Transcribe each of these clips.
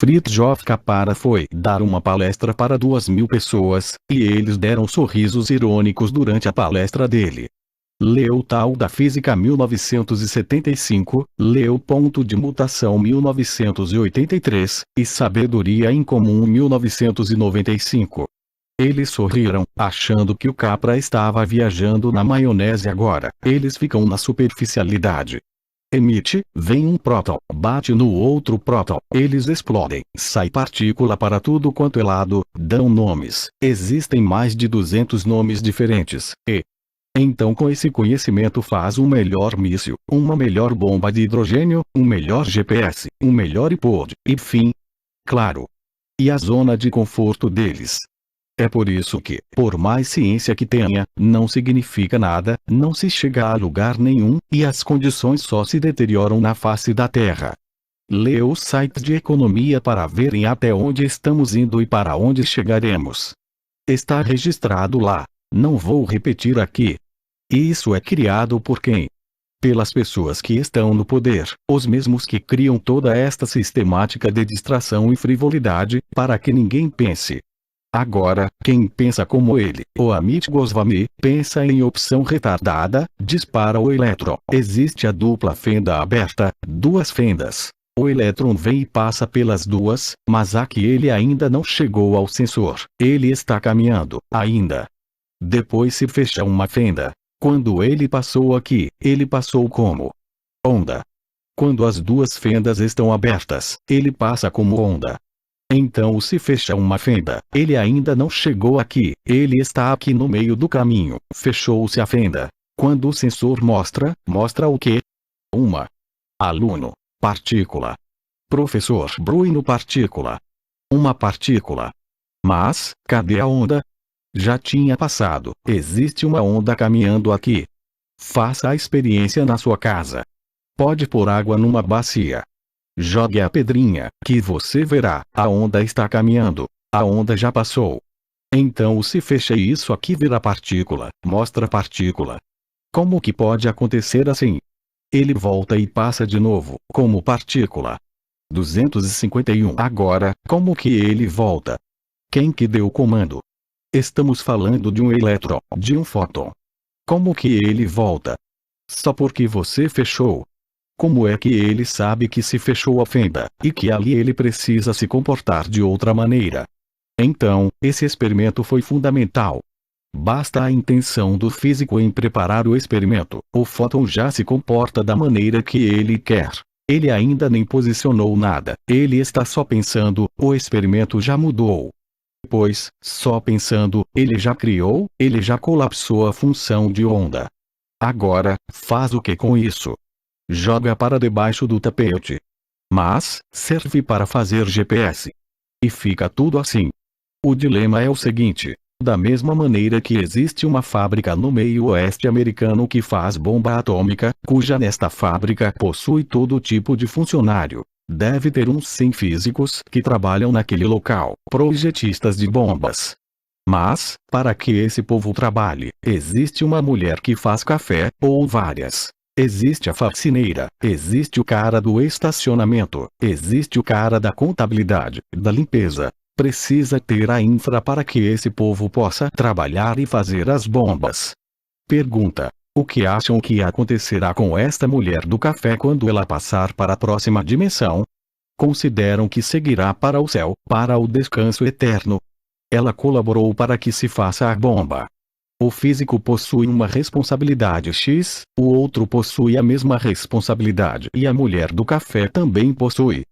Fritjof Capra foi dar uma palestra para 2.000 pessoas, e eles deram sorrisos irônicos durante a palestra dele. Leu Tal da Física 1975, leu Ponto de Mutação 1983, e Sabedoria em Comum 1995. Eles sorriram, achando que o Capra estava viajando na maionese agora. Eles ficam na superficialidade. Emite, vem um próton, bate no outro próton, eles explodem, sai partícula para tudo quanto é lado, dão nomes. Existem mais de 200 nomes diferentes, e então com esse conhecimento faz um melhor míssil, uma melhor bomba de hidrogênio, um melhor GPS, um melhor iPod, enfim. Claro. E a zona de conforto deles. É por isso que, por mais ciência que tenha, não significa nada, não se chega a lugar nenhum, e as condições só se deterioram na face da Terra. Lê os sites de economia para verem até onde estamos indo e para onde chegaremos. Está registrado lá. Não vou repetir aqui. E isso é criado por quem? Pelas pessoas que estão no poder, os mesmos que criam toda esta sistemática de distração e frivolidade, para que ninguém pense. Agora, quem pensa como ele, o Amit Goswami, pensa em opção retardada, dispara o elétron. Existe a dupla fenda aberta, duas fendas. O elétron vem e passa pelas duas, mas aqui ele ainda não chegou ao sensor. Ele está caminhando, ainda. Depois se fecha uma fenda. Quando ele passou aqui, ele passou como onda. Quando as duas fendas estão abertas, ele passa como onda. Então se fecha uma fenda, ele ainda não chegou aqui, ele está aqui no meio do caminho, fechou-se a fenda. Quando o sensor mostra o quê? Uma. Aluno. Partícula. Professor Bruno partícula. Uma partícula. Mas, cadê a onda? Já tinha passado, existe uma onda caminhando aqui. Faça a experiência na sua casa. Pode pôr água numa bacia. Jogue a pedrinha, que você verá, a onda está caminhando, a onda já passou. Então se fecha e isso aqui vira partícula, mostra partícula. Como que pode acontecer assim? Ele volta e passa de novo, como partícula. 251. Agora, como que ele volta? Quem que deu o comando? Estamos falando de um elétron, de um fóton. Como que ele volta? Só porque você fechou. Como é que ele sabe que se fechou a fenda, e que ali ele precisa se comportar de outra maneira? Então, esse experimento foi fundamental. Basta a intenção do físico em preparar o experimento, o fóton já se comporta da maneira que ele quer. Ele ainda nem posicionou nada, ele está só pensando, o experimento já mudou. Pois, só pensando, ele já criou, ele já colapsou a função de onda. Agora, faz o que com isso? Joga para debaixo do tapete. Mas, serve para fazer GPS. E fica tudo assim. O dilema é o seguinte: da mesma maneira que existe uma fábrica no meio oeste americano que faz bomba atômica, cuja nesta fábrica possui todo tipo de funcionário, deve ter uns 100 físicos que trabalham naquele local, projetistas de bombas. Mas, para que esse povo trabalhe, existe uma mulher que faz café, ou várias. Existe a faxineira, existe o cara do estacionamento, existe o cara da contabilidade, da limpeza. Precisa ter a infra para que esse povo possa trabalhar e fazer as bombas. Pergunta: o que acham que acontecerá com esta mulher do café quando ela passar para a próxima dimensão? Consideram que seguirá para o céu, para o descanso eterno. Ela colaborou para que se faça a bomba. O físico possui uma responsabilidade X, o outro possui a mesma responsabilidade e a mulher do café também possui.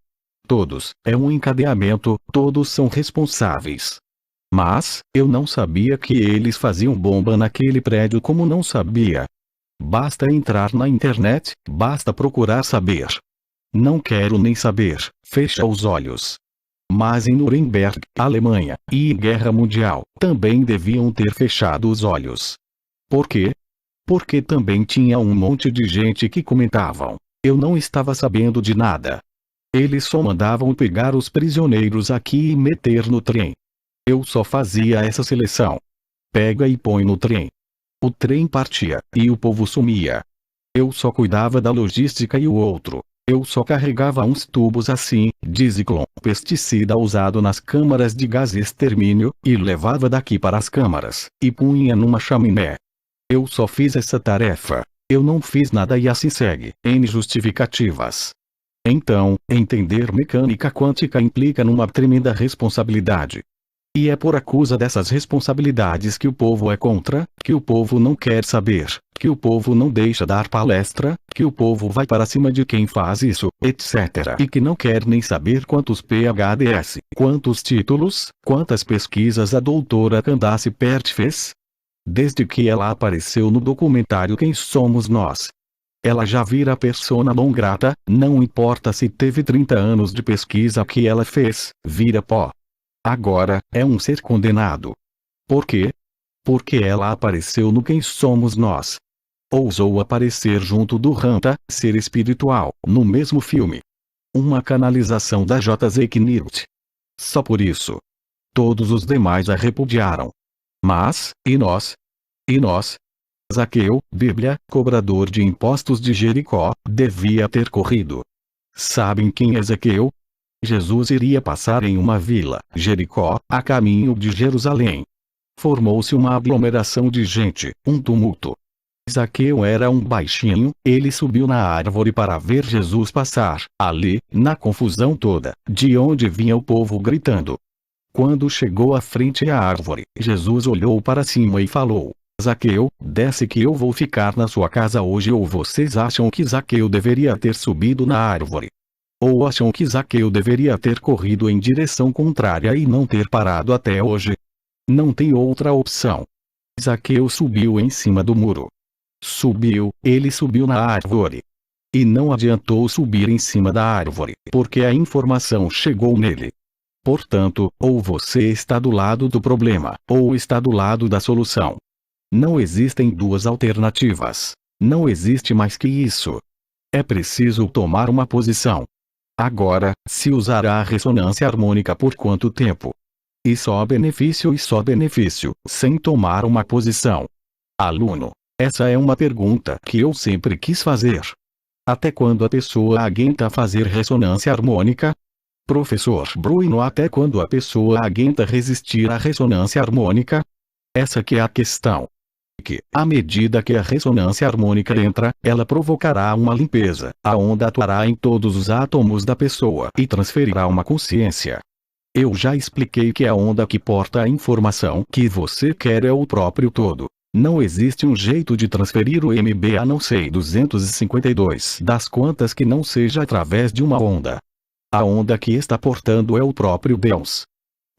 Todos, é um encadeamento, todos são responsáveis. Mas, eu não sabia que eles faziam bomba naquele prédio como não sabia. Basta entrar na internet, basta procurar saber. Não quero nem saber, fecha os olhos. Mas em Nuremberg, Alemanha, e Guerra Mundial, também deviam ter fechado os olhos. Por quê? Porque também tinha um monte de gente que comentavam. Eu não estava sabendo de nada. Eles só mandavam pegar os prisioneiros aqui e meter no trem. Eu só fazia essa seleção. Pega e põe no trem. O trem partia, e o povo sumia. Eu só cuidava da logística e o outro. Eu só carregava uns tubos assim, de Zyklon, pesticida usado nas câmaras de gás extermínio, e levava daqui para as câmaras, e punha numa chaminé. Eu só fiz essa tarefa. Eu não fiz nada e assim segue, N justificativas. Então, entender mecânica quântica implica numa tremenda responsabilidade. E é por acusa dessas responsabilidades que o povo é contra, que o povo não quer saber, que o povo não deixa dar palestra, que o povo vai para cima de quem faz isso, etc. E que não quer nem saber quantos PhDs, quantos títulos, quantas pesquisas a doutora Candace Pert fez. Desde que ela apareceu no documentário Quem Somos Nós. Ela já vira persona non grata, não importa se teve 30 anos de pesquisa que ela fez, vira pó. Agora, é um ser condenado. Por quê? Porque ela apareceu no Quem Somos Nós. Ousou aparecer junto do Ranta, ser espiritual, no mesmo filme. Uma canalização da J.Z. Knight. Só por isso. Todos os demais a repudiaram. Mas, e nós? E nós? Zaqueu, Bíblia, cobrador de impostos de Jericó, devia ter corrido. Sabem quem é Zaqueu? Jesus iria passar em uma vila, Jericó, a caminho de Jerusalém. Formou-se uma aglomeração de gente, um tumulto. Zaqueu era um baixinho, ele subiu na árvore para ver Jesus passar, ali, na confusão toda, de onde vinha o povo gritando. Quando chegou à frente à árvore, Jesus olhou para cima e falou: Zaqueu, desce que eu vou ficar na sua casa hoje. Ou vocês acham que Zaqueu deveria ter subido na árvore? Ou acham que Zaqueu deveria ter corrido em direção contrária e não ter parado até hoje? Não tem outra opção. Zaqueu subiu em cima do muro. Ele subiu na árvore. E não adiantou subir em cima da árvore, porque a informação chegou nele. Portanto, ou você está do lado do problema, ou está do lado da solução. Não existem duas alternativas. Não existe mais que isso. É preciso tomar uma posição. Agora, se usará a ressonância harmônica por quanto tempo? E só benefício, sem tomar uma posição. Aluno, essa é uma pergunta que eu sempre quis fazer. Até quando a pessoa aguenta fazer ressonância harmônica? Professor Bruno, até quando a pessoa aguenta resistir à ressonância harmônica? Essa que é a questão. Que, à medida que a ressonância harmônica entra, ela provocará uma limpeza, a onda atuará em todos os átomos da pessoa e transferirá uma consciência. Eu já expliquei que a onda que porta a informação que você quer é o próprio todo. Não existe um jeito de transferir o MB a não ser 252 das quantas que não seja através de uma onda. A onda que está portando é o próprio Deus.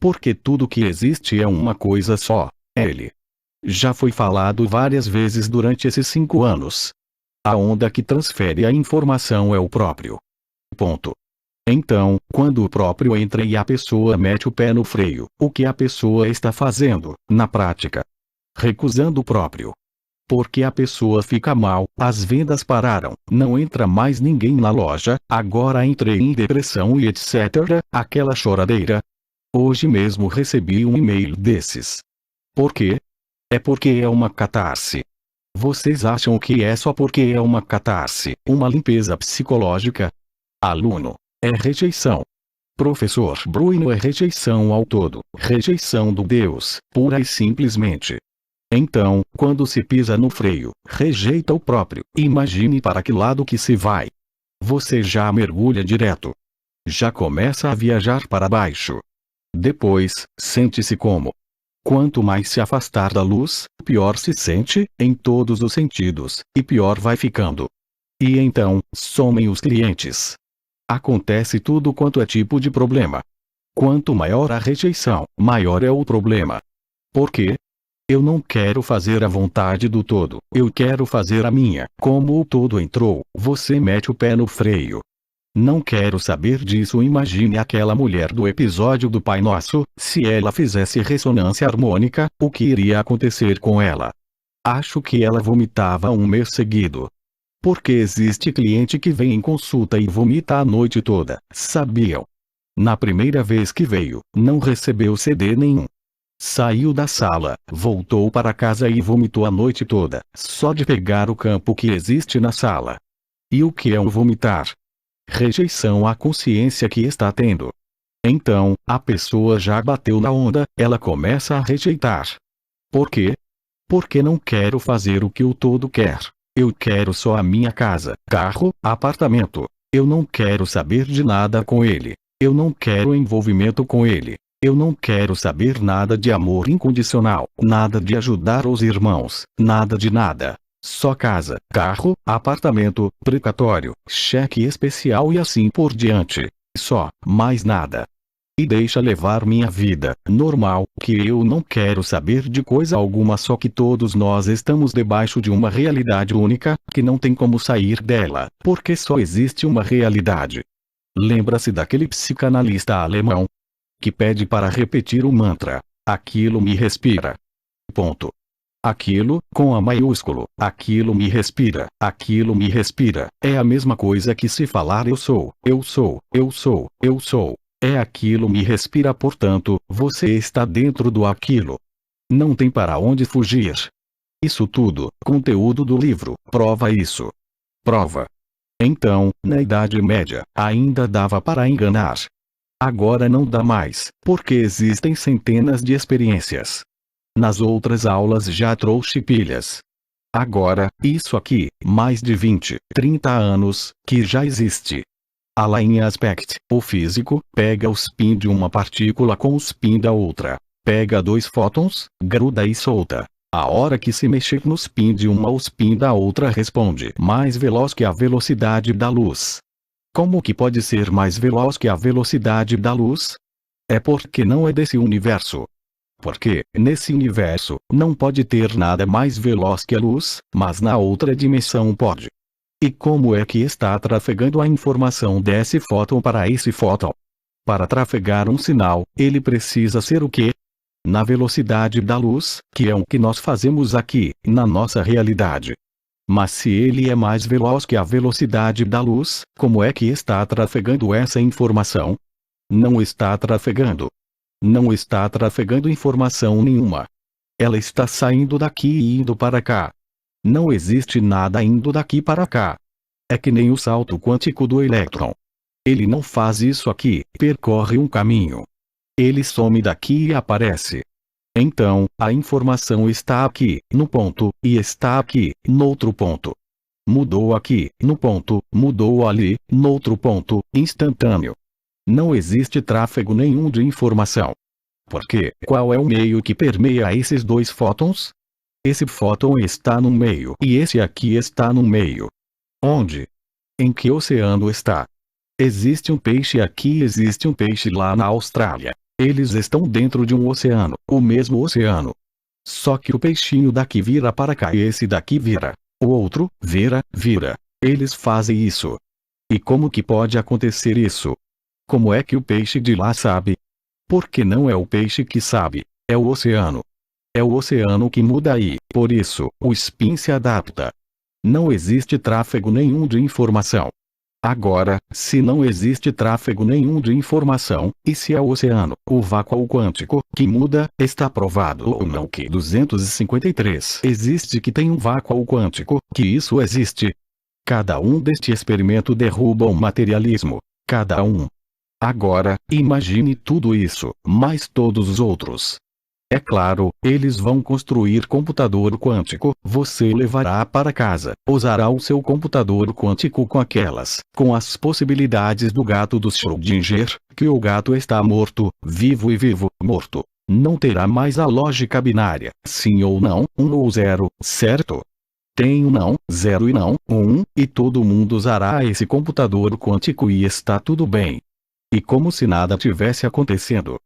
Porque tudo que existe é uma coisa só, Ele. Já foi falado várias vezes durante esses 5 anos. A onda que transfere a informação é o próprio. Ponto. Então, quando o próprio entra e a pessoa mete o pé no freio, o que a pessoa está fazendo, na prática? Recusando o próprio. Porque a pessoa fica mal, as vendas pararam, não entra mais ninguém na loja, agora entrei em depressão e etc., aquela choradeira. Hoje mesmo recebi um e-mail desses. Por quê? É porque é uma catarse. Vocês acham que é só porque é uma catarse, uma limpeza psicológica? Aluno, é rejeição. Professor Bruno, é rejeição ao todo, rejeição do Deus, pura e simplesmente. Então, quando se pisa no freio, rejeita o próprio, imagine para que lado que se vai. Você já mergulha direto. Já começa a viajar para baixo. Depois, sente-se como? Quanto mais se afastar da luz, pior se sente, em todos os sentidos, e pior vai ficando. E então, somem os clientes. Acontece tudo quanto é tipo de problema. Quanto maior a rejeição, maior é o problema. Por quê? Eu não quero fazer a vontade do todo, eu quero fazer a minha. Como o todo entrou, você mete o pé no freio. Não quero saber disso. Imagine aquela mulher do episódio do Pai Nosso, se ela fizesse ressonância harmônica, o que iria acontecer com ela? Acho que ela vomitava um mês seguido. Porque existe cliente que vem em consulta e vomita a noite toda, sabiam? Na primeira vez que veio, não recebeu CD nenhum. Saiu da sala, voltou para casa e vomitou a noite toda, só de pegar o campo que existe na sala. E o que é um vomitar? rejeição à consciência que está tendo. Então, a pessoa já bateu na onda, ela começa a rejeitar. Por quê? Porque não quero fazer o que o todo quer. Eu quero só a minha casa, carro, apartamento. Eu não quero saber de nada com ele. Eu não quero envolvimento com ele. Eu não quero saber nada de amor incondicional, nada de ajudar os irmãos, nada de nada. Só casa, carro, apartamento, precatório, cheque especial e assim por diante. Só, mais nada. E deixa levar minha vida, normal, que eu não quero saber de coisa alguma, só que todos nós estamos debaixo de uma realidade única, que não tem como sair dela, porque só existe uma realidade. Lembra-se daquele psicanalista alemão que pede para repetir o mantra: aquilo me respira. Ponto. Aquilo, com A maiúsculo, aquilo me respira, aquilo me respira, é a mesma coisa que se falar eu sou, eu sou, eu sou, eu sou. É aquilo me respira, portanto, você está dentro do aquilo. Não tem para onde fugir. Isso tudo, conteúdo do livro, prova isso. Prova. Então, na Idade Média, ainda dava para enganar. Agora não dá mais, porque existem centenas de experiências. Nas outras aulas já trouxe pilhas. Agora, isso aqui, mais de 20, 30 anos, que já existe. A Line Aspect, o físico, pega o spin de uma partícula com o spin da outra. Pega dois fótons, gruda e solta. A hora que se mexer no spin de uma, o spin da outra responde mais veloz que a velocidade da luz. Como que pode ser mais veloz que a velocidade da luz? É porque não é desse universo. Porque, nesse universo, não pode ter nada mais veloz que a luz, mas na outra dimensão pode. E como é que está trafegando a informação desse fóton para esse fóton? Para trafegar um sinal, ele precisa ser o quê? Na velocidade da luz, que é o que nós fazemos aqui, na nossa realidade. Mas se ele é mais veloz que a velocidade da luz, como é que está trafegando essa informação? Não está trafegando. Não está trafegando informação nenhuma. Ela está saindo daqui e indo para cá. Não existe nada indo daqui para cá. É que nem o salto quântico do elétron. Ele não faz isso aqui, percorre um caminho. Ele some daqui e aparece. Então, a informação está aqui, no ponto, e está aqui, noutro ponto. Mudou aqui, no ponto, mudou ali, noutro ponto, instantâneo. Não existe tráfego nenhum de informação. Porque, qual é o meio que permeia esses dois fótons? Esse fóton está no meio e esse aqui está no meio. Onde? Em que oceano está? Existe um peixe aqui e existe um peixe lá na Austrália. Eles estão dentro de um oceano, o mesmo oceano. Só que o peixinho daqui vira para cá e esse daqui vira. O outro, vira. Eles fazem isso. E como que pode acontecer isso? Como é que o peixe de lá sabe? Porque não é o peixe que sabe, é o oceano. É o oceano que muda aí, por isso, o spin se adapta. Não existe tráfego nenhum de informação. Agora, se não existe tráfego nenhum de informação, e se é o oceano, o vácuo quântico, que muda, está provado ou não que 253 existe, que tem um vácuo quântico, que isso existe. Cada um deste experimento derruba o materialismo. Cada um. Agora, imagine tudo isso, mais todos os outros. É claro, eles vão construir computador quântico, você levará para casa, usará o seu computador quântico com as possibilidades do gato do Schrödinger, que o gato está morto, vivo e vivo, morto. Não terá mais a lógica binária, sim ou não, 1 ou 0, certo? Tem um não, 0 e não, 1, e todo mundo usará esse computador quântico e está tudo bem. E como se nada tivesse acontecendo.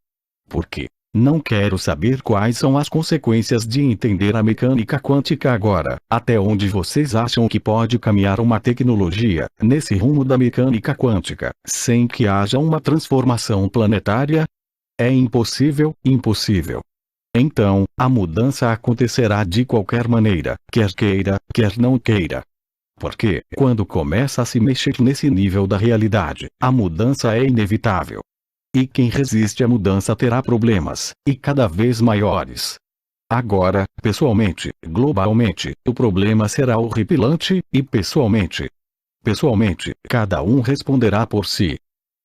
Por quê? Não quero saber quais são as consequências de entender a mecânica quântica agora. Até onde vocês acham que pode caminhar uma tecnologia, nesse rumo da mecânica quântica, sem que haja uma transformação planetária? É impossível, impossível. Então, a mudança acontecerá de qualquer maneira, quer queira, quer não queira. Porque, quando começa a se mexer nesse nível da realidade, a mudança é inevitável. E quem resiste à mudança terá problemas, e cada vez maiores. Agora, pessoalmente, globalmente, o problema será horripilante, e pessoalmente. pessoalmente, cada um responderá por si.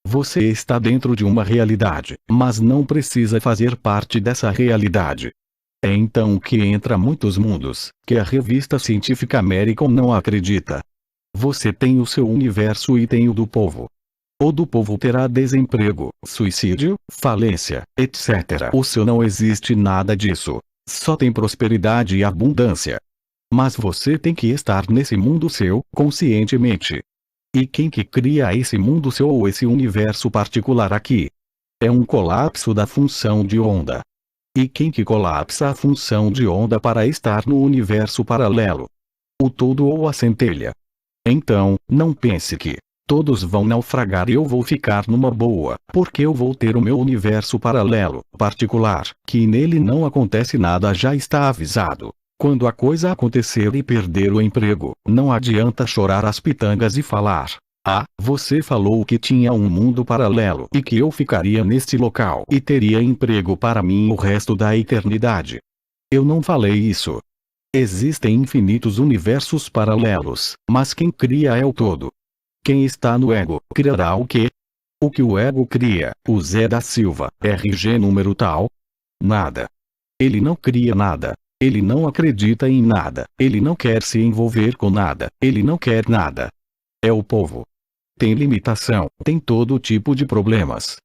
Você está dentro de uma realidade, mas não precisa fazer parte dessa realidade. É então que entra muitos mundos, que a revista científica American não acredita. Você tem o seu universo e tem o do povo. O do povo terá desemprego, suicídio, falência, etc. O seu não existe nada disso. Só tem prosperidade e abundância. Mas você tem que estar nesse mundo seu, conscientemente. E quem que cria esse mundo seu ou esse universo particular aqui? É um colapso da função de onda. E quem que colapsa a função de onda para estar no universo paralelo? O todo ou a centelha? Então, não pense que todos vão naufragar e eu vou ficar numa boa, porque eu vou ter o meu universo paralelo, particular, que nele não acontece nada, já está avisado. Quando a coisa acontecer e perder o emprego, não adianta chorar as pitangas e falar: ah, você falou que tinha um mundo paralelo e que eu ficaria neste local e teria emprego para mim o resto da eternidade. Eu não falei isso. Existem infinitos universos paralelos, mas quem cria é o todo. Quem está no ego, criará o quê? O que o ego cria, o Zé da Silva, RG número tal? Nada. Ele não cria nada. Ele não acredita em nada. Ele não quer se envolver com nada. Ele não quer nada. É o povo. Tem limitação, tem todo tipo de problemas.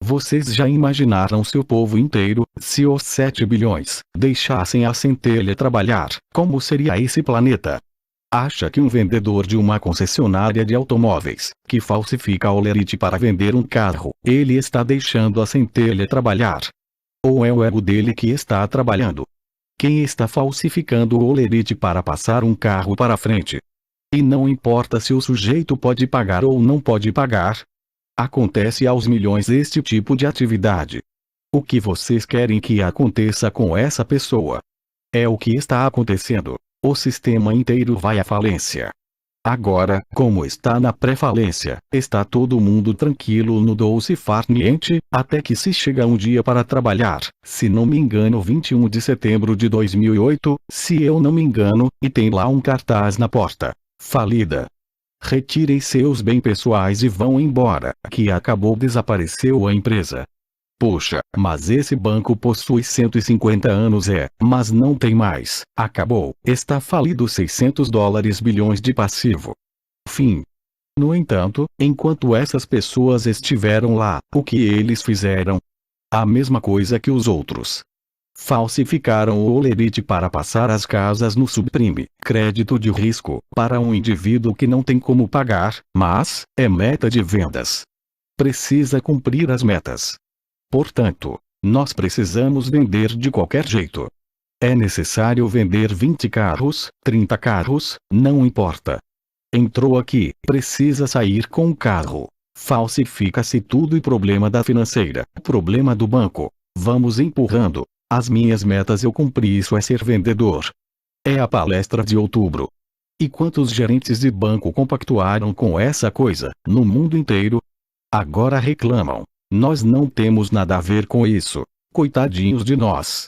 Vocês já imaginaram se o povo inteiro, se os 7 bilhões, deixassem a centelha trabalhar, como seria esse planeta? Acha que um vendedor de uma concessionária de automóveis, que falsifica olerite para vender um carro, ele está deixando a centelha trabalhar? Ou é o ego dele que está trabalhando? Quem está falsificando o olerite para passar um carro para frente? E não importa se o sujeito pode pagar ou não pode pagar. Acontece aos milhões este tipo de atividade. O que vocês querem que aconteça com essa pessoa? É o que está acontecendo. O sistema inteiro vai à falência. Agora, como está na pré-falência, está todo mundo tranquilo no doce farniente, até que se chega um dia para trabalhar, se não me engano 21 de setembro de 2008, se eu não me engano, e tem lá um cartaz na porta: falida. Retirem seus bens pessoais e vão embora, que acabou, desapareceu a empresa. Puxa, mas esse banco possui 150 anos, mas não tem mais, acabou, está falido, 600 dólares bilhões de passivo. Fim. No entanto, enquanto essas pessoas estiveram lá, o que eles fizeram? A mesma coisa que os outros. Falsificaram o olerite para passar as casas no subprime, crédito de risco, para um indivíduo que não tem como pagar, mas é meta de vendas. Precisa cumprir as metas. Portanto, nós precisamos vender de qualquer jeito. É necessário vender 20 carros, 30 carros, não importa. Entrou aqui, precisa sair com o carro. Falsifica-se tudo e problema da financeira, problema do banco. Vamos empurrando. As minhas metas eu cumpri, isso é ser vendedor. É a palestra de outubro. E quantos gerentes de banco compactuaram com essa coisa, no mundo inteiro? Agora reclamam. Nós não temos nada a ver com isso. Coitadinhos de nós.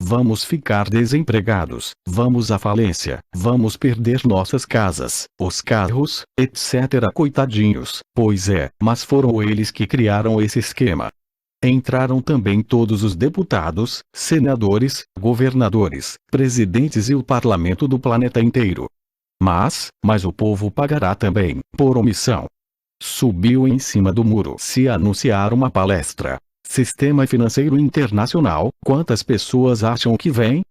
Vamos ficar desempregados, vamos à falência, vamos perder nossas casas, os carros, etc. Coitadinhos, pois é, mas foram eles que criaram esse esquema. Entraram também todos os deputados, senadores, governadores, presidentes e o parlamento do planeta inteiro. Mas o povo pagará também, por omissão. Subiu em cima do muro se anunciar uma palestra. Sistema financeiro internacional, quantas pessoas acham que vem?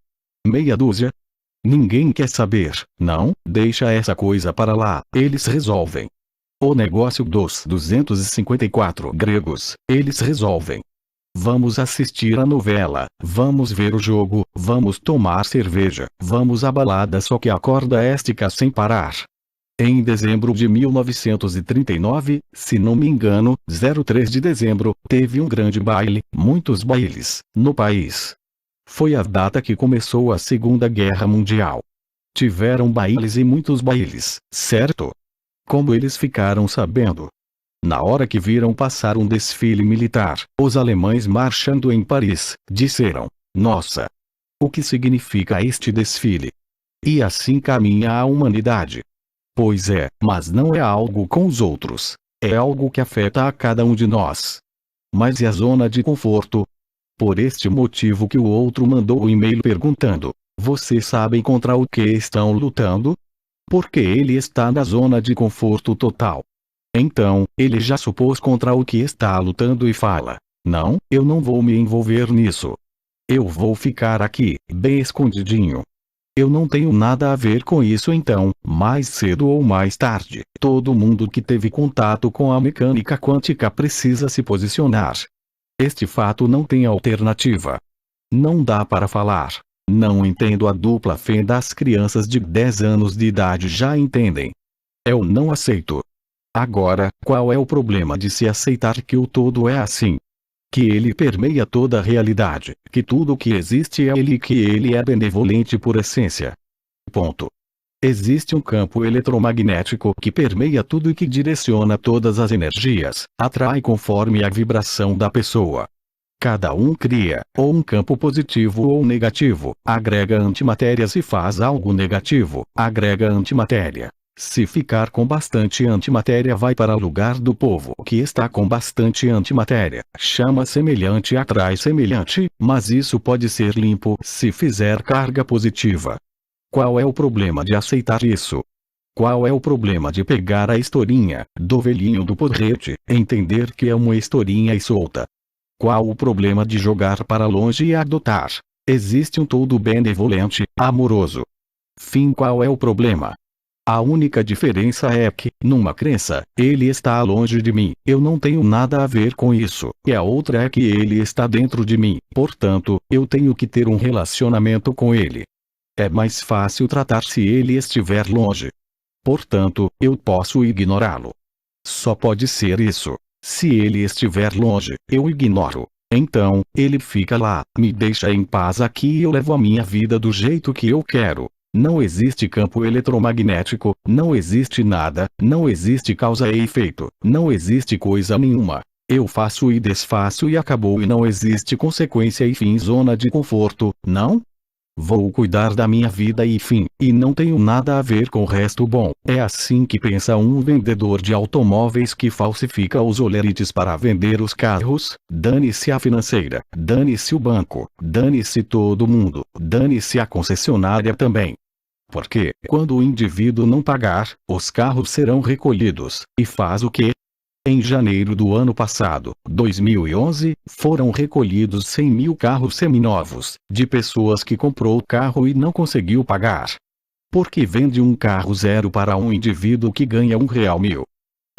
Meia dúzia? Ninguém quer saber, não, deixa essa coisa para lá, eles resolvem. O negócio dos 254 gregos, eles resolvem. Vamos assistir a novela, vamos ver o jogo, vamos tomar cerveja, vamos à balada, só que a corda estica sem parar. Em dezembro de 1939, se não me engano, 03 de dezembro, teve um grande baile, muitos bailes, no país. Foi a data que começou a Segunda Guerra Mundial. Tiveram bailes e muitos bailes, certo? Como eles ficaram sabendo? Na hora que viram passar um desfile militar, os alemães marchando em Paris, disseram: nossa! O que significa este desfile? E assim caminha a humanidade. Pois é, mas não é algo com os outros. É algo que afeta a cada um de nós. Mas e a zona de conforto? Por este motivo que o outro mandou o e-mail perguntando: vocês sabem contra o que estão lutando? Porque ele está na zona de conforto total. Então, ele já supôs contra o que está lutando e fala: não, eu não vou me envolver nisso. Eu vou ficar aqui, bem escondidinho. Eu não tenho nada a ver com isso. Então, mais cedo ou mais tarde, todo mundo que teve contato com a mecânica quântica precisa se posicionar. Este fato não tem alternativa. Não dá para falar. Não entendo a dupla fé das crianças de 10 anos de idade já entendem. Eu não aceito. Agora, qual é o problema de se aceitar que o todo é assim? Que ele permeia toda a realidade, que tudo que existe é ele e que ele é benevolente por essência. Ponto. Existe um campo eletromagnético que permeia tudo e que direciona todas as energias, atrai conforme a vibração da pessoa. Cada um cria, ou um campo positivo ou negativo, agrega antimatérias e faz algo negativo, agrega antimatéria. Se ficar com bastante antimatéria vai para o lugar do povo que está com bastante antimatéria. Chama semelhante atrai semelhante, mas isso pode ser limpo se fizer carga positiva. Qual é o problema de aceitar isso? Qual é o problema de pegar a historinha do velhinho do porrete, entender que é uma historinha e solta? Qual o problema de jogar para longe e adotar? Existe um todo benevolente, amoroso. Fim. Qual é o problema? A única diferença é que, numa crença, ele está longe de mim, eu não tenho nada a ver com isso, e a outra é que ele está dentro de mim, portanto, eu tenho que ter um relacionamento com ele. É mais fácil tratar se ele estiver longe. Portanto, eu posso ignorá-lo. Só pode ser isso. Se ele estiver longe, eu ignoro. Então, ele fica lá, me deixa em paz aqui e eu levo a minha vida do jeito que eu quero. Não existe campo eletromagnético, não existe nada, não existe causa e efeito, não existe coisa nenhuma. Eu faço e desfaço e acabou e não existe consequência e fim. Zona de conforto, não? Vou cuidar da minha vida e fim, e não tenho nada a ver com o resto. Bom, é assim que pensa um vendedor de automóveis que falsifica os olerites para vender os carros. Dane-se a financeira, dane-se o banco, dane-se todo mundo, dane-se a concessionária também. Porque, quando o indivíduo não pagar, os carros serão recolhidos, e faz o quê? Em janeiro do ano passado, 2011, foram recolhidos 100 mil carros seminovos, de pessoas que comprou o carro e não conseguiu pagar. Porque vende um carro zero para um indivíduo que ganha R$1.000.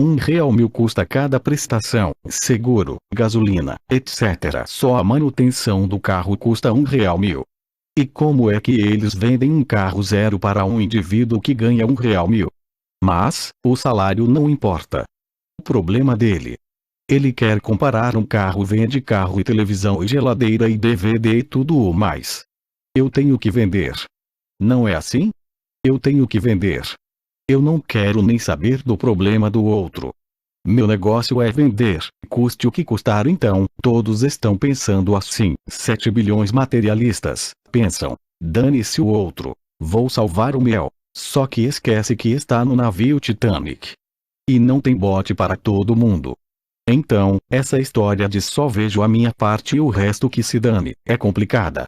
R$1.000 custa cada prestação, seguro, gasolina, etc. Só a manutenção do carro custa R$1.000. E como é que eles vendem um carro zero para um indivíduo que ganha R$1.000? Mas, o salário não importa. O problema dele. Ele quer comparar um carro, vende carro e televisão e geladeira e DVD e tudo o mais. Eu tenho que vender. Não é assim? Eu tenho que vender. Eu não quero nem saber do problema do outro. Meu negócio é vender, custe o que custar. Então, todos estão pensando assim. 7 bilhões materialistas pensam: dane-se o outro, vou salvar o meu. Só que esquece que está no navio Titanic. E não tem bote para todo mundo. Então, essa história de só vejo a minha parte e o resto que se dane, é complicada.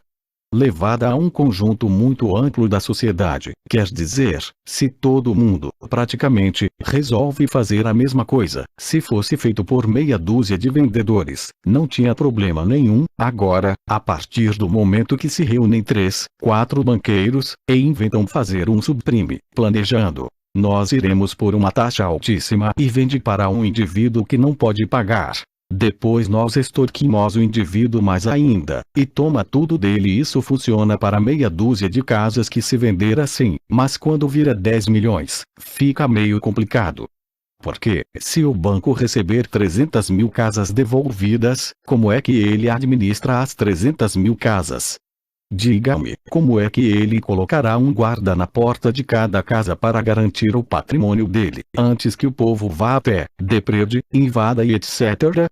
Levada a um conjunto muito amplo da sociedade, quer dizer, se todo mundo, praticamente, resolve fazer a mesma coisa, se fosse feito por meia dúzia de vendedores, não tinha problema nenhum. Agora, a partir do momento que se reúnem 3, 4 banqueiros, e inventam fazer um subprime, planejando: nós iremos por uma taxa altíssima e vende para um indivíduo que não pode pagar. Depois nós extorquimos o indivíduo mais ainda, e toma tudo dele. Isso funciona para meia dúzia de casas que se vender assim, mas quando vira 10 milhões, fica meio complicado. Porque, se o banco receber 300 mil casas devolvidas, como é que ele administra as 300 mil casas? Diga-me, como é que ele colocará um guarda na porta de cada casa para garantir o patrimônio dele, antes que o povo vá a pé, deprede, invada e etc?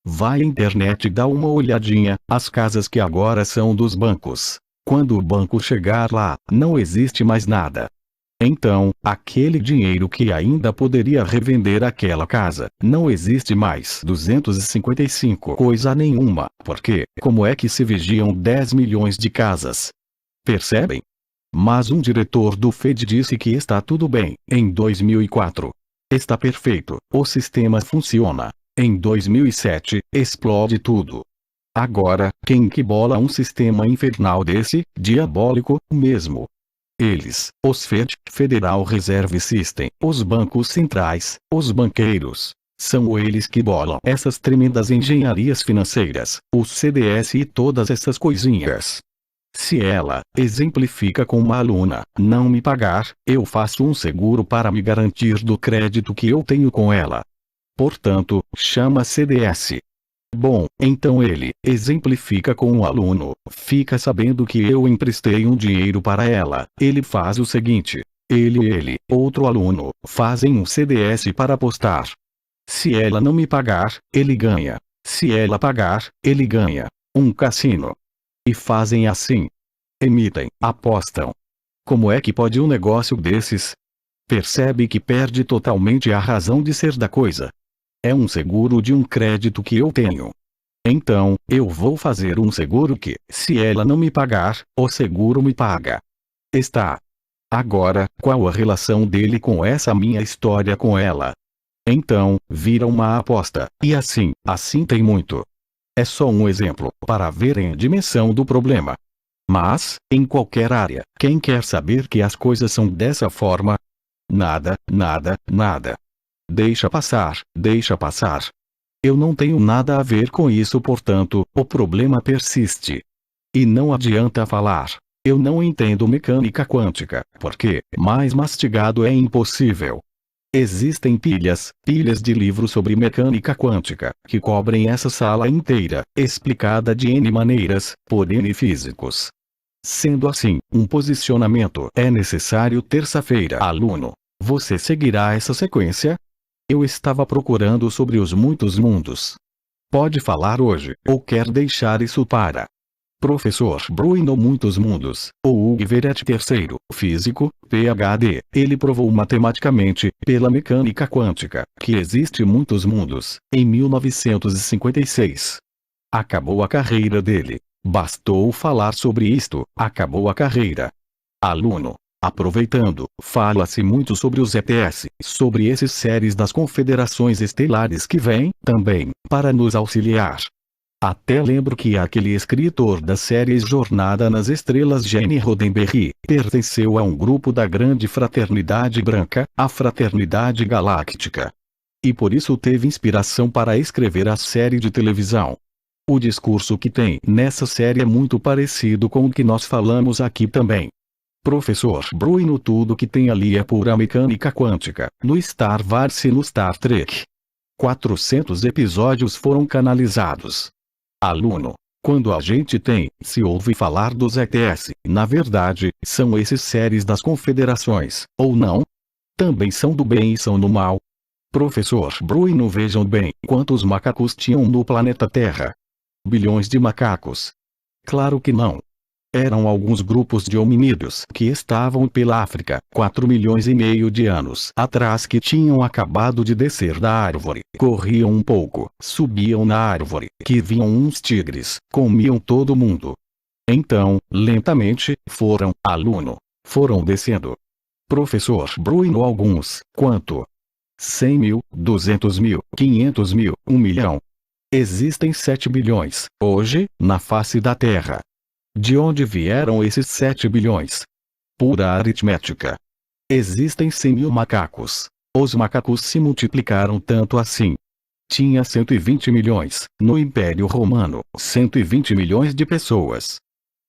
Vai à internet e dá uma olhadinha, as casas que agora são dos bancos. Quando o banco chegar lá, não existe mais nada. Então, aquele dinheiro que ainda poderia revender aquela casa, não existe mais. 255 coisa nenhuma, porque, como é que se vigiam 10 milhões de casas? Percebem? Mas um diretor do FED disse que está tudo bem, em 2004. Está perfeito, o sistema funciona. Em 2007, explode tudo. Agora, quem que bola um sistema infernal desse, diabólico, mesmo? Eles, os FED, Federal Reserve System, os bancos centrais, os banqueiros. São eles que bolam essas tremendas engenharias financeiras, o CDS e todas essas coisinhas. Se ela, exemplifica com uma aluna, não me pagar, eu faço um seguro para me garantir do crédito que eu tenho com ela. Portanto, chama CDS. Bom, então ele, exemplifica com um aluno, fica sabendo que eu emprestei um dinheiro para ela, ele faz o seguinte. Ele, outro aluno, fazem um CDS para apostar. Se ela não me pagar, ele ganha. Se ela pagar, ele ganha. Um cassino. E fazem assim. Emitem, apostam. Como é que pode um negócio desses? Percebe que perde totalmente a razão de ser da coisa. É um seguro de um crédito que eu tenho. Então, eu vou fazer um seguro que, se ela não me pagar, o seguro me paga. Está. Agora, qual a relação dele com essa minha história com ela? Então, vira uma aposta, e assim tem muito. É só um exemplo, para verem a dimensão do problema. Mas, em qualquer área, quem quer saber que as coisas são dessa forma? Nada. Deixa passar. Eu não tenho nada a ver com isso, portanto, o problema persiste. E não adianta falar. Eu não entendo mecânica quântica, porque, mais mastigado é impossível. Existem pilhas de livros sobre mecânica quântica, que cobrem essa sala inteira, explicada de N maneiras, por N físicos. Sendo assim, um posicionamento é necessário. Terça-feira. Aluno, você seguirá essa sequência? Eu estava procurando sobre os muitos mundos. Pode falar hoje, ou quer deixar isso para Professor Bruno? Muitos mundos, ou Hugh Everett III, físico, PhD, ele provou matematicamente, pela mecânica quântica, que existe muitos mundos, em 1956. Acabou a carreira dele. Bastou falar sobre isto, acabou a carreira. Aluno. Aproveitando, fala-se muito sobre os ETS, sobre esses séries das confederações estelares que vêm, também, para nos auxiliar. Até lembro que aquele escritor das séries Jornada nas Estrelas, Gene Roddenberry, pertenceu a um grupo da Grande Fraternidade Branca, a Fraternidade Galáctica. E por isso teve inspiração para escrever a série de televisão. O discurso que tem nessa série é muito parecido com o que nós falamos aqui também. Professor Bruno, tudo que tem ali é pura mecânica quântica, no Star Wars e no Star Trek. 400 episódios foram canalizados. Aluno, quando a gente se ouve falar dos ETS, na verdade, são esses séries das confederações, ou não? Também são do bem e são do mal. Professor Bruno, vejam bem, quantos macacos tinham no planeta Terra? Bilhões de macacos? Claro que não. Eram alguns grupos de hominídeos que estavam pela África, 4,5 milhões de anos atrás, que tinham acabado de descer da árvore, corriam um pouco, subiam na árvore, que viam uns tigres, comiam todo mundo. Então, lentamente, foram descendo. Professor Bruno, alguns, quanto? 100 mil, 200 mil, 500 mil, 1 milhão. Existem 7 bilhões, hoje, na face da Terra. De onde vieram esses 7 bilhões? Pura aritmética. Existem 100 mil macacos. Os macacos se multiplicaram tanto assim. Tinha 120 milhões, no Império Romano, 120 milhões de pessoas.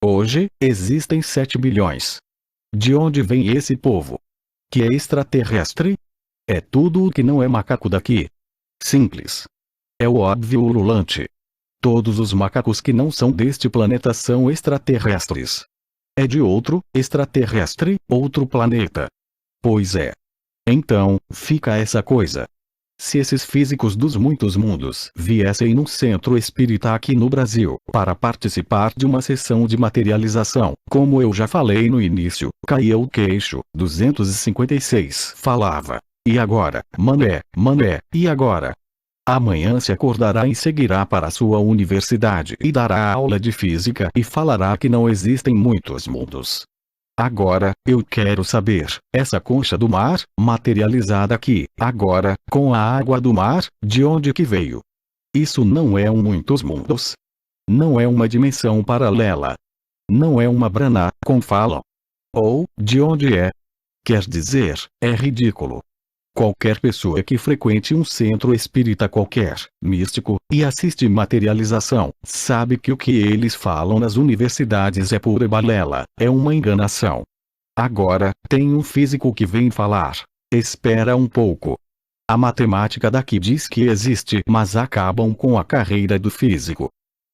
Hoje, existem 7 bilhões. De onde vem esse povo? Que é extraterrestre? É tudo o que não é macaco daqui. Simples. É o óbvio ululante. Todos os macacos que não são deste planeta são extraterrestres. É de outro extraterrestre, outro planeta. Pois é. Então, fica essa coisa. Se esses físicos dos muitos mundos viessem num centro espírita aqui no Brasil para participar de uma sessão de materialização, como eu já falei no início, caía o queixo. 256 falava. E agora, mané, e agora? Amanhã se acordará e seguirá para a sua universidade e dará aula de física e falará que não existem muitos mundos. Agora, eu quero saber, essa concha do mar, materializada aqui, agora, com a água do mar, de onde que veio? Isso não é um muitos mundos. Não é uma dimensão paralela. Não é uma brana, como falam. Ou, de onde é? Quer dizer, é ridículo. Qualquer pessoa que frequente um centro espírita qualquer, místico, e assiste materialização, sabe que o que eles falam nas universidades é pura balela, é uma enganação. Agora, tem um físico que vem falar. Espera um pouco. A matemática daqui diz que existe, mas acabam com a carreira do físico.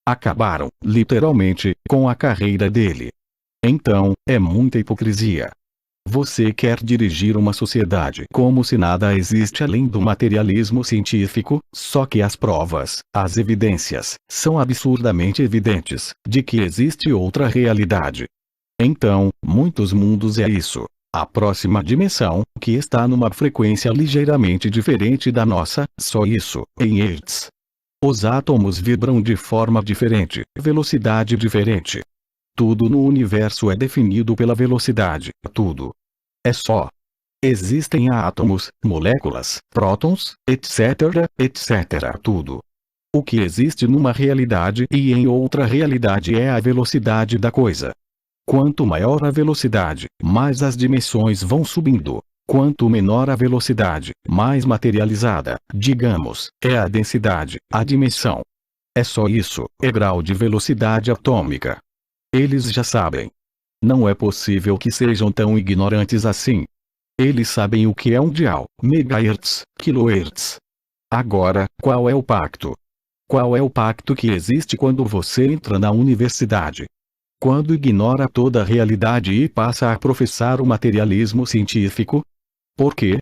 Acabaram, literalmente, com a carreira dele. Então, é muita hipocrisia. Você quer dirigir uma sociedade como se nada existe além do materialismo científico, só que as provas, as evidências, são absurdamente evidentes, de que existe outra realidade. Então, muitos mundos é isso. A próxima dimensão, que está numa frequência ligeiramente diferente da nossa, só isso, em Hertz. Os átomos vibram de forma diferente, velocidade diferente. Tudo no universo é definido pela velocidade, tudo. É só. Existem átomos, moléculas, prótons, etc, tudo. O que existe numa realidade e em outra realidade é a velocidade da coisa. Quanto maior a velocidade, mais as dimensões vão subindo. Quanto menor a velocidade, mais materializada, digamos, é a densidade, a dimensão. É só isso, é grau de velocidade atômica. Eles já sabem. Não é possível que sejam tão ignorantes assim. Eles sabem o que é um dial, megahertz, kilohertz. Agora, qual é o pacto? Qual é o pacto que existe quando você entra na universidade? Quando ignora toda a realidade e passa a professar o materialismo científico? Por quê?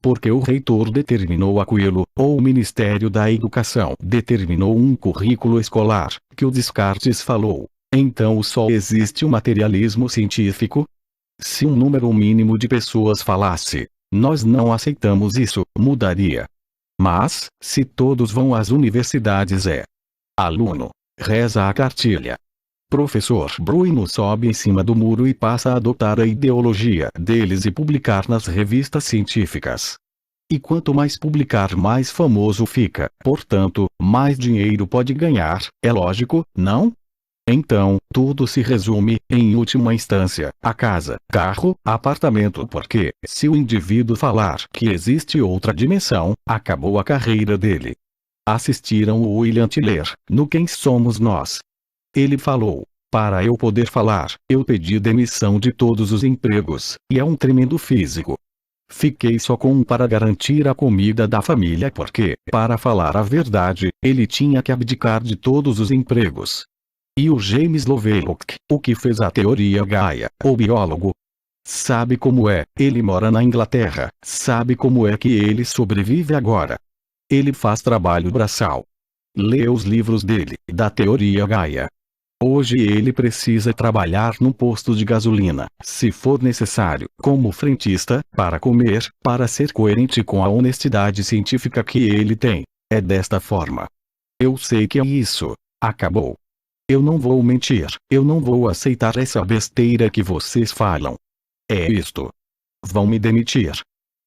Porque o reitor determinou aquilo, ou o Ministério da Educação determinou um currículo escolar, que o Descartes falou. Então só existe o materialismo científico? Se um número mínimo de pessoas falasse, nós não aceitamos isso, mudaria. Mas, se todos vão às universidades aluno, reza a cartilha. Professor Bruno sobe em cima do muro e passa a adotar a ideologia deles e publicar nas revistas científicas. E quanto mais publicar, mais famoso fica, portanto, mais dinheiro pode ganhar, é lógico, não? Então, tudo se resume, em última instância, a casa, carro, apartamento, porque, se o indivíduo falar que existe outra dimensão, acabou a carreira dele. Assistiram o William Tiller, no Quem Somos Nós. Ele falou: para eu poder falar, eu pedi demissão de todos os empregos, e é um tremendo físico. Fiquei só com um para garantir a comida da família porque, para falar a verdade, ele tinha que abdicar de todos os empregos. E o James Lovelock, o que fez a teoria Gaia, o biólogo, sabe como é, ele mora na Inglaterra, sabe como é que ele sobrevive agora. Ele faz trabalho braçal. Lê os livros dele, da teoria Gaia. Hoje ele precisa trabalhar num posto de gasolina, se for necessário, como frentista, para comer, para ser coerente com a honestidade científica que ele tem. É desta forma. Eu sei que é isso. Acabou. Eu não vou mentir, eu não vou aceitar essa besteira que vocês falam. É isto. Vão me demitir.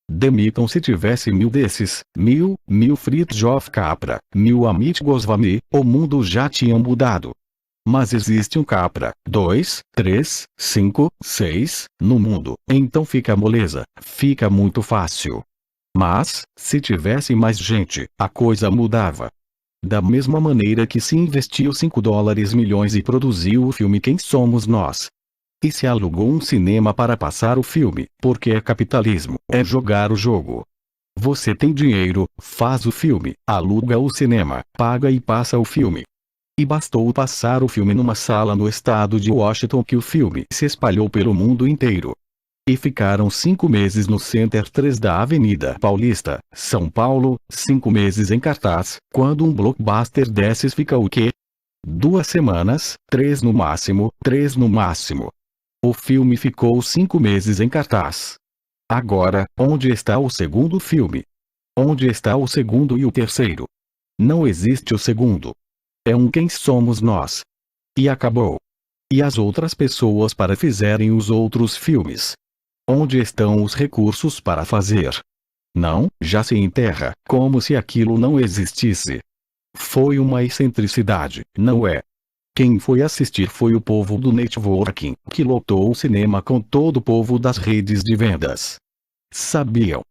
Demitam se tivesse 1000 desses, 1000 Fritz of Capra, 1000 Amit Goswami, o mundo já tinha mudado. Mas existe um Capra, 2, 3, 5, 6, no mundo, então fica moleza, fica muito fácil. Mas, se tivesse mais gente, a coisa mudava. Da mesma maneira que se investiu $5 milhões e produziu o filme Quem Somos Nós. E se alugou um cinema para passar o filme, porque é capitalismo, é jogar o jogo. Você tem dinheiro, faz o filme, aluga o cinema, paga e passa o filme. E bastou passar o filme numa sala no estado de Washington que o filme se espalhou pelo mundo inteiro. E ficaram 5 meses no Center 3 da Avenida Paulista, São Paulo, 5 meses em cartaz. Quando um blockbuster desses fica o quê? 2 semanas, 3 no máximo, 3 no máximo. O filme ficou 5 meses em cartaz. Agora, onde está o segundo filme? Onde está o segundo e o terceiro? Não existe o segundo. É um Quem Somos Nós. E acabou. E as outras pessoas para fizerem os outros filmes? Onde estão os recursos para fazer? Não, já se enterra, como se aquilo não existisse. Foi uma excentricidade, não é? Quem foi assistir foi o povo do networking, que lotou o cinema com todo o povo das redes de vendas. Sabiam?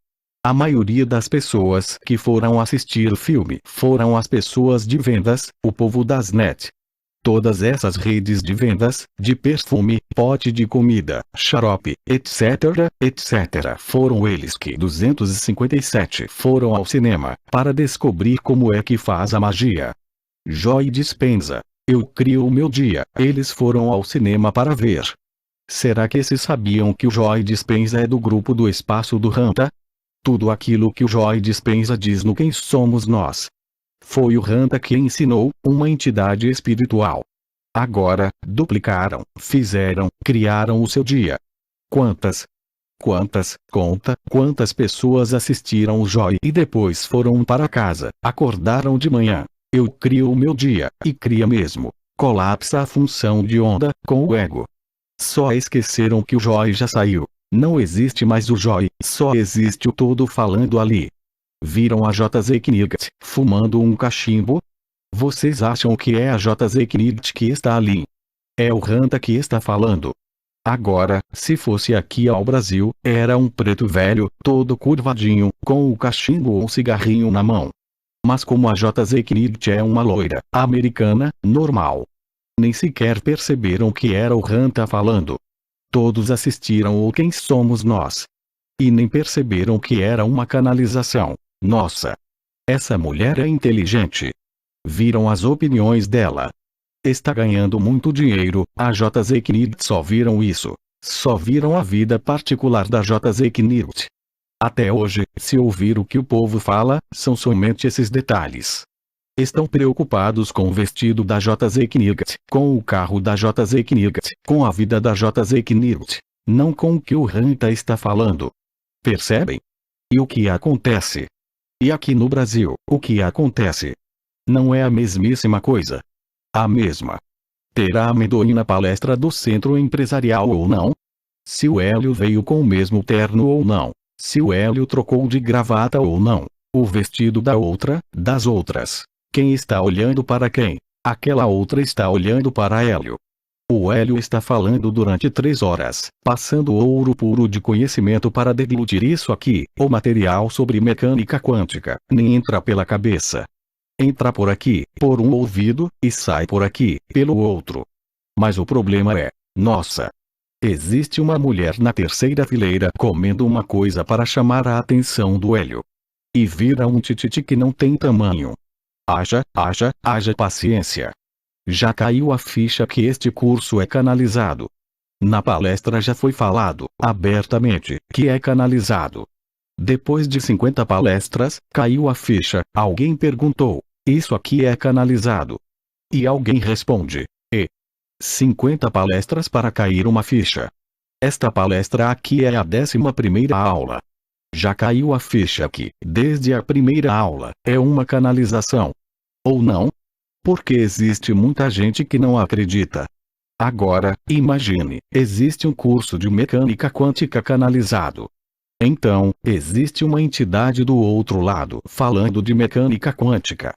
A maioria das pessoas que foram assistir o filme foram as pessoas de vendas, o povo das net. Todas essas redes de vendas, de perfume, pote de comida, xarope, etc., etc. Foram eles que 257 foram ao cinema, para descobrir como é que faz a magia. Joy Dispenza. Eu crio o meu dia. Eles foram ao cinema para ver. Será que esses sabiam que o Joy Dispenza é do grupo do espaço do Ranta? Tudo aquilo que o Joy Dispenza diz no Quem Somos Nós. Foi o Ranta que ensinou, uma entidade espiritual. Agora, duplicaram, fizeram, criaram o seu dia. Quantas pessoas assistiram o Joy e depois foram para casa, acordaram de manhã. Eu crio o meu dia, e cria mesmo. Colapsa a função de onda, com o ego. Só esqueceram que o Joy já saiu. Não existe mais o Joy, só existe o todo falando ali. Viram a JZ Knigt fumando um cachimbo? Vocês acham que é a JZ Knigt que está ali? É o Ranta que está falando. Agora, se fosse aqui ao Brasil, era um preto velho, todo curvadinho, com o cachimbo ou um cigarrinho na mão. Mas como a JZ Knigt é uma loira, americana, normal. Nem sequer perceberam que era o Ranta falando. Todos assistiram o Quem Somos Nós. E nem perceberam que era uma canalização. Nossa! Essa mulher é inteligente. Viram as opiniões dela. Está ganhando muito dinheiro, a JZ Knigt só viram isso. Só viram a vida particular da JZ Knigt. Até hoje, se ouvir o que o povo fala, são somente esses detalhes. Estão preocupados com o vestido da JZ Knigt, com o carro da JZ Knigt, com a vida da JZ Knigt, não com o que o Ranta está falando. Percebem? E o que acontece? E aqui no Brasil, o que acontece? Não é a mesmíssima coisa? A mesma. Terá amendoim na palestra do centro empresarial ou não? Se o Hélio veio com o mesmo terno ou não? Se o Hélio trocou de gravata ou não? O vestido da outra, das outras. Quem está olhando para quem? Aquela outra está olhando para Hélio. O Hélio está falando durante 3 horas, passando ouro puro de conhecimento para deglutir isso aqui. O material sobre mecânica quântica nem entra pela cabeça. Entra por aqui, por um ouvido, e sai por aqui, pelo outro. Mas o problema é, nossa! Existe uma mulher na terceira fileira comendo uma coisa para chamar a atenção do Hélio. E vira um tititi que não tem tamanho. Haja paciência. Já caiu a ficha que este curso é canalizado. Na palestra já foi falado, abertamente, que é canalizado. Depois de 50 palestras, caiu a ficha, alguém perguntou, isso aqui é canalizado? E alguém responde, 50 palestras para cair uma ficha. Esta palestra aqui é a 11ª aula. Já caiu a ficha que, desde a primeira aula, é uma canalização. Ou não? Porque existe muita gente que não acredita. Agora, imagine, existe um curso de mecânica quântica canalizado. Então, existe uma entidade do outro lado falando de mecânica quântica.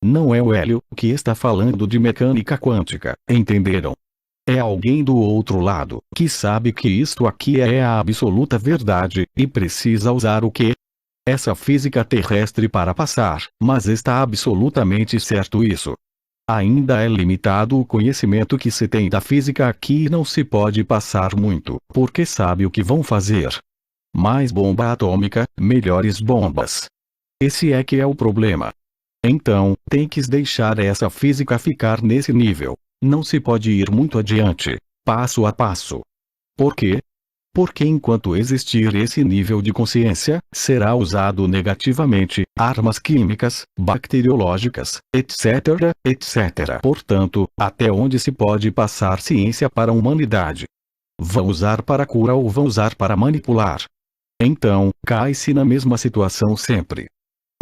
Não é o Hélio que está falando de mecânica quântica, entenderam? É alguém do outro lado, que sabe que isto aqui é a absoluta verdade, e precisa usar o quê? Essa física terrestre para passar, mas está absolutamente certo isso. Ainda é limitado o conhecimento que se tem da física aqui e não se pode passar muito, porque sabe o que vão fazer. Mais bomba atômica, melhores bombas. Esse é que é o problema. Então, tem que deixar essa física ficar nesse nível. Não se pode ir muito adiante, passo a passo. Por quê? Porque enquanto existir esse nível de consciência, será usado negativamente, armas químicas, bacteriológicas, etc, etc. Portanto, até onde se pode passar ciência para a humanidade? Vão usar para cura ou vão usar para manipular? Então, cai-se na mesma situação sempre.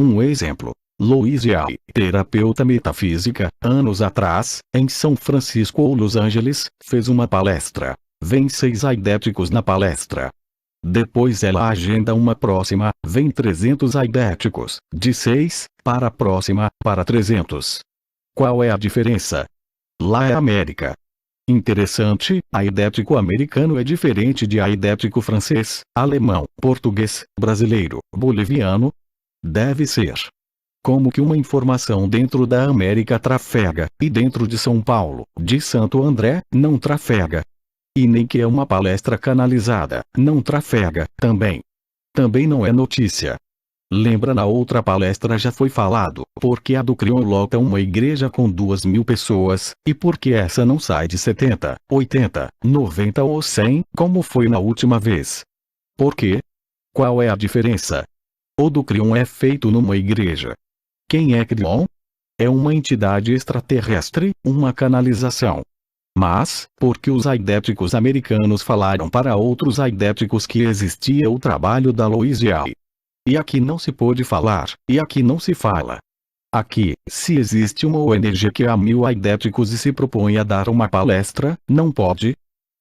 Um exemplo. Louise Hay, terapeuta metafísica, anos atrás, em São Francisco ou Los Angeles, fez uma palestra. Vem 6 aidéticos na palestra. Depois ela agenda uma próxima, vem 300 aidéticos, de 6, para a próxima, para 300. Qual é a diferença? Lá é América. Interessante, aidético americano é diferente de aidético francês, alemão, português, brasileiro, boliviano. Deve ser. Como que uma informação dentro da América trafega, e dentro de São Paulo, de Santo André, não trafega? E nem que é uma palestra canalizada, não trafega, também. Também não é notícia. Lembra na outra palestra já foi falado, porque a do Crion lota uma igreja com 2.000 pessoas, e porque essa não sai de 70, 80, 90 ou 100, como foi na última vez. Por quê? Qual é a diferença? O do Crion é feito numa igreja. Quem é Crion? É uma entidade extraterrestre, uma canalização. Mas, porque os aidéticos americanos falaram para outros aidéticos que existia o trabalho da Louise Hay. E aqui não se pôde falar, e aqui não se fala. Aqui, se existe uma ONG que há 1.000 aidéticos e se propõe a dar uma palestra, não pode?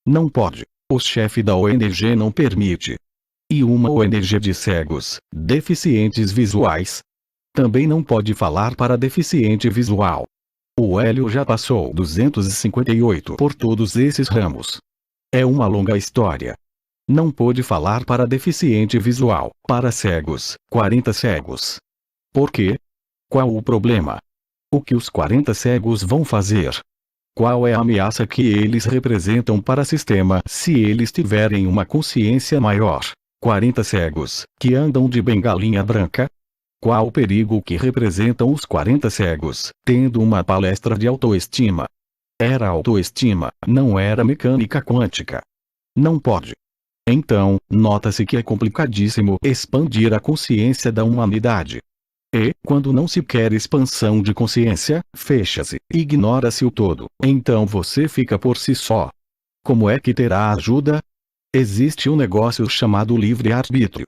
Não pode. O chefe da ONG não permite. E uma ONG de cegos, deficientes visuais, também não pode falar para deficiente visual. O Hélio já passou 258 por todos esses ramos. É uma longa história. Não pôde falar para deficiente visual, para cegos, 40 cegos. Por quê? Qual o problema? O que os 40 cegos vão fazer? Qual é a ameaça que eles representam para o sistema se eles tiverem uma consciência maior? 40 cegos, que andam de bengalinha branca? Qual o perigo que representam os 40 cegos, tendo uma palestra de autoestima? Era autoestima, não era mecânica quântica. Não pode. Então, nota-se que é complicadíssimo expandir a consciência da humanidade. E, quando não se quer expansão de consciência, fecha-se, ignora-se o todo, então você fica por si só. Como é que terá ajuda? Existe um negócio chamado livre-arbítrio.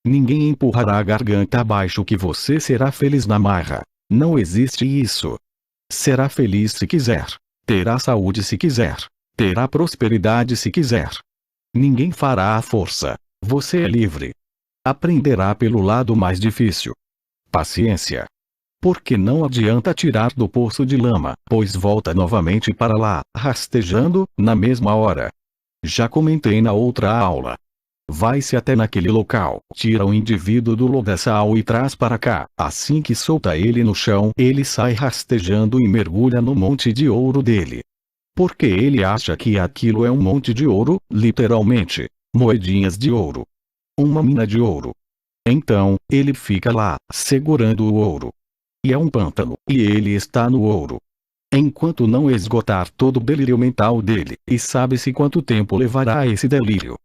Ninguém empurrará a garganta abaixo que você será feliz na marra. Não existe isso. Será feliz se quiser. Terá saúde se quiser. Terá prosperidade se quiser. Ninguém fará à força. Você é livre. Aprenderá pelo lado mais difícil. Paciência. Porque não adianta tirar do poço de lama, pois volta novamente para lá, rastejando, na mesma hora. Já comentei na outra aula. Vai-se até naquele local, tira o indivíduo do lodaçal e traz para cá. Assim que solta ele no chão, ele sai rastejando e mergulha no monte de ouro dele. Porque ele acha que aquilo é um monte de ouro, literalmente, moedinhas de ouro. Uma mina de ouro. Então, ele fica lá, segurando o ouro. E é um pântano, e ele está no ouro. Enquanto não esgotar todo o delírio mental dele, e sabe-se quanto tempo levará esse delírio.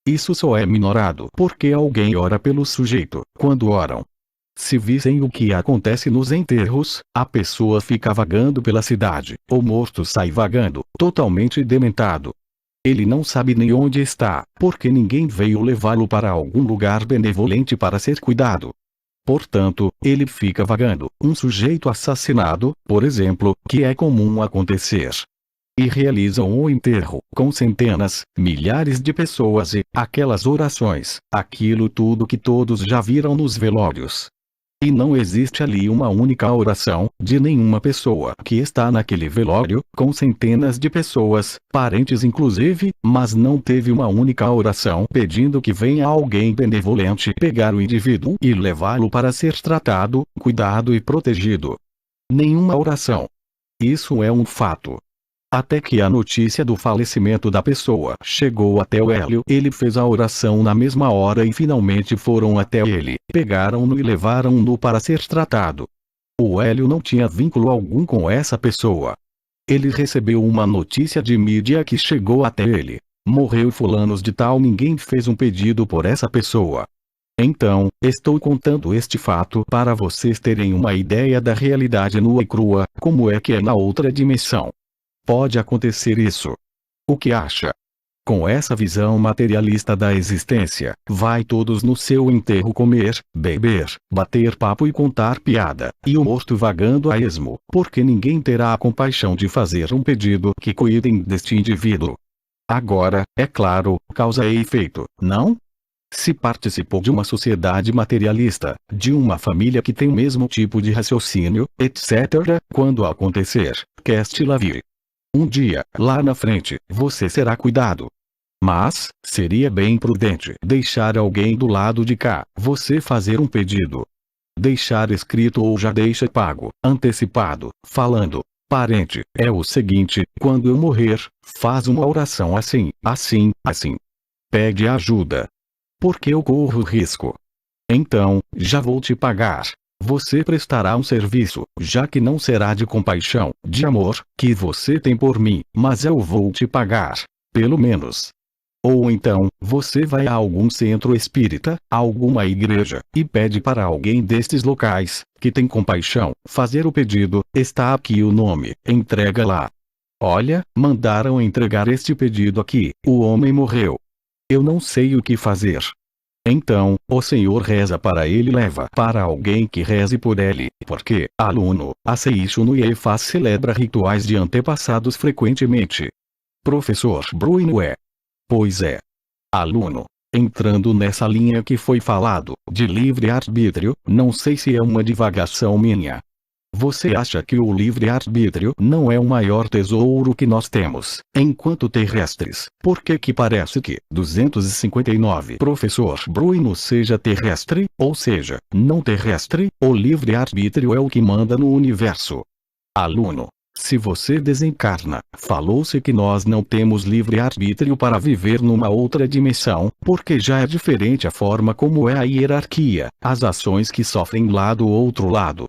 Isso só é minorado porque alguém ora pelo sujeito. Quando oram, se vissem o que acontece nos enterros, a pessoa fica vagando pela cidade, o morto sai vagando, totalmente dementado. Ele não sabe nem onde está, porque ninguém veio levá-lo para algum lugar benevolente para ser cuidado. Portanto, ele fica vagando. Um sujeito assassinado, por exemplo, que é comum acontecer. E realizam o enterro, com centenas, milhares de pessoas e, aquelas orações, aquilo tudo que todos já viram nos velórios. E não existe ali uma única oração, de nenhuma pessoa que está naquele velório, com centenas de pessoas, parentes inclusive, mas não teve uma única oração pedindo que venha alguém benevolente pegar o indivíduo e levá-lo para ser tratado, cuidado e protegido. Nenhuma oração. Isso é um fato. Até que a notícia do falecimento da pessoa chegou até o Hélio, ele fez a oração na mesma hora e finalmente foram até ele, pegaram-no e levaram-no para ser tratado. O Hélio não tinha vínculo algum com essa pessoa. Ele recebeu uma notícia de mídia que chegou até ele. Morreu fulanos de tal, ninguém fez um pedido por essa pessoa. Então, estou contando este fato para vocês terem uma ideia da realidade nua e crua, como é que é na outra dimensão. Pode acontecer isso. O que acha? Com essa visão materialista da existência, vai todos no seu enterro comer, beber, bater papo e contar piada, e o morto vagando a esmo, porque ninguém terá a compaixão de fazer um pedido que cuidem deste indivíduo. Agora, é claro, causa e efeito, não? Se participou de uma sociedade materialista, de uma família que tem o mesmo tipo de raciocínio, etc., quando acontecer, cast la vie. Um dia, lá na frente, você será cuidado. Mas, seria bem prudente deixar alguém do lado de cá, você fazer um pedido. Deixar escrito ou já deixa pago, antecipado, falando: parente, é o seguinte, quando eu morrer, faz uma oração assim, assim, assim. Pede ajuda. Porque eu corro risco. Então, já vou te pagar. Você prestará um serviço, já que não será de compaixão, de amor, que você tem por mim, mas eu vou te pagar. Pelo menos. Ou então, você vai a algum centro espírita, alguma igreja, e pede para alguém destes locais, que tem compaixão, fazer o pedido, está aqui o nome, entrega lá. Olha, mandaram entregar este pedido aqui, o homem morreu. Eu não sei o que fazer. Então, o Senhor reza para ele e leva para alguém que reze por ele, porque, aluno, a Seisho no Iefaz celebra rituais de antepassados frequentemente. Professor Bruno é. Pois é. Aluno. Entrando nessa linha que foi falado, de livre-arbítrio, não sei se é uma divagação minha. Você acha que o livre-arbítrio não é o maior tesouro que nós temos, enquanto terrestres? Por que parece que 259 Professor Bruno seja terrestre, ou seja, não terrestre? O livre-arbítrio é o que manda no universo. Aluno. Se você desencarna, falou-se que nós não temos livre-arbítrio para viver numa outra dimensão, porque já é diferente a forma como é a hierarquia, as ações que sofrem lá do outro lado.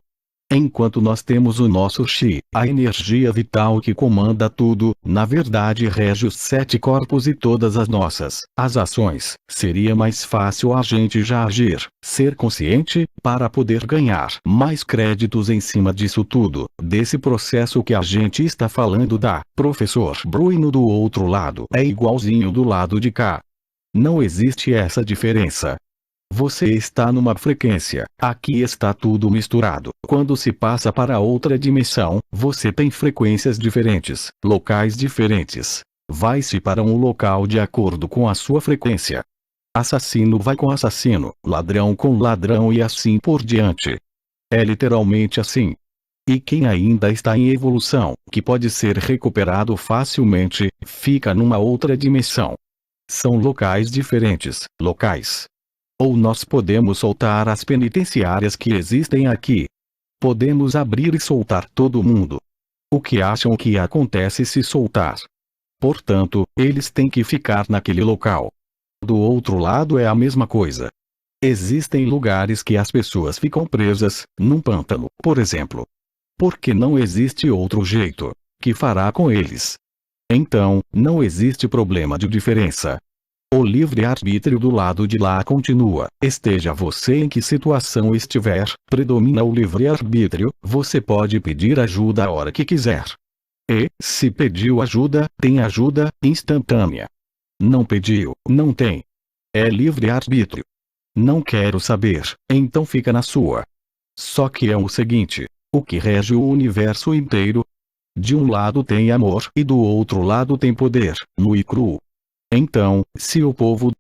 Enquanto nós temos o nosso Chi, a energia vital que comanda tudo, na verdade rege os 7 corpos e todas as nossas as ações, seria mais fácil a gente já agir, ser consciente, para poder ganhar mais créditos em cima disso tudo, desse processo que a gente está falando da Professor Bruno do outro lado é igualzinho do lado de cá. Não existe essa diferença. Você está numa frequência, aqui está tudo misturado. Quando se passa para outra dimensão, você tem frequências diferentes, locais diferentes. Vai-se para um local de acordo com a sua frequência. Assassino vai com assassino, ladrão com ladrão e assim por diante. É literalmente assim. E quem ainda está em evolução, que pode ser recuperado facilmente, fica numa outra dimensão. São locais diferentes, locais. Ou nós podemos soltar as penitenciárias que existem aqui. Podemos abrir e soltar todo mundo. O que acham que acontece se soltar? Portanto, eles têm que ficar naquele local. Do outro lado é a mesma coisa. Existem lugares que as pessoas ficam presas, num pântano, por exemplo. Porque não existe outro jeito. Que fará com eles? Então, não existe problema de diferença. O livre-arbítrio do lado de lá continua. Esteja você em que situação estiver, predomina o livre-arbítrio, você pode pedir ajuda a hora que quiser. E, se pediu ajuda, tem ajuda instantânea. Não pediu, não tem. É livre-arbítrio. Não quero saber, então fica na sua. Só que é o seguinte, o que rege o universo inteiro? De um lado tem amor e do outro lado tem poder, nu e cru. Então, se o povo